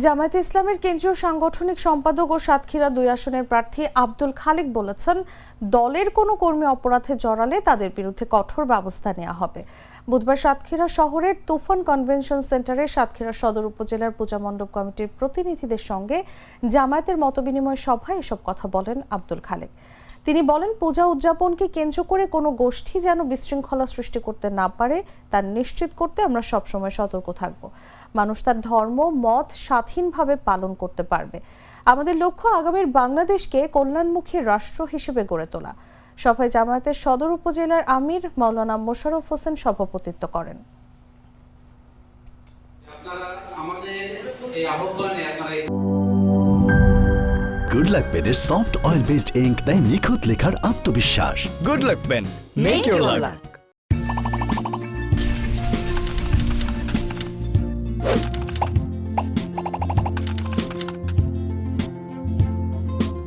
জামায়াতে ইসলামের কেন্দ্রীয় সাংগঠনিক সম্পাদক ও সাতক্ষীরা ২ আসনের প্রার্থী আব্দুল খালেক বলেছেন, দলের কোনো কর্মী অপরাধে জড়ালে তাদের বিরুদ্ধে কঠোর ব্যবস্থা নেওয়া হবে। বুধবার সাতক্ষীরা শহরের তুফান কনভেনশন সেন্টারে সাতক্ষীরা সদর উপজেলার পূজা মণ্ডপ কমিটির প্রতিনিধিদের সঙ্গে জামায়াতের মতবিনিময় সভায় এসব কথা বলেন আব্দুল খালেক। তিনি বলেন, পূজা উদযাপনকে কেন্দ্র করে কোনো গোষ্ঠী যেন বিশৃঙ্খলা সৃষ্টি করতে না পারে তা নিশ্চিত করতে আমরা সবসময় সতর্ক থাকব। মানুষ তার ধর্ম মত স্বাধীনভাবে পালন করতে পারবে। আমাদের লক্ষ্য আগামীর বাংলাদেশকে কল্যাণমুখী রাষ্ট্র হিসেবে গড়ে তোলা। সভায় জামায়াতের সদর উপজেলার আমির মাওলানা মোশাররফ হোসেন সভাপতিত্ব করেন। গুড লাক পেনের সফট অয়েল বেসড ইঙ্ক দেয় নিখুঁত লেখার আত্মবিশ্বাস। Good luck pen, make your lakh.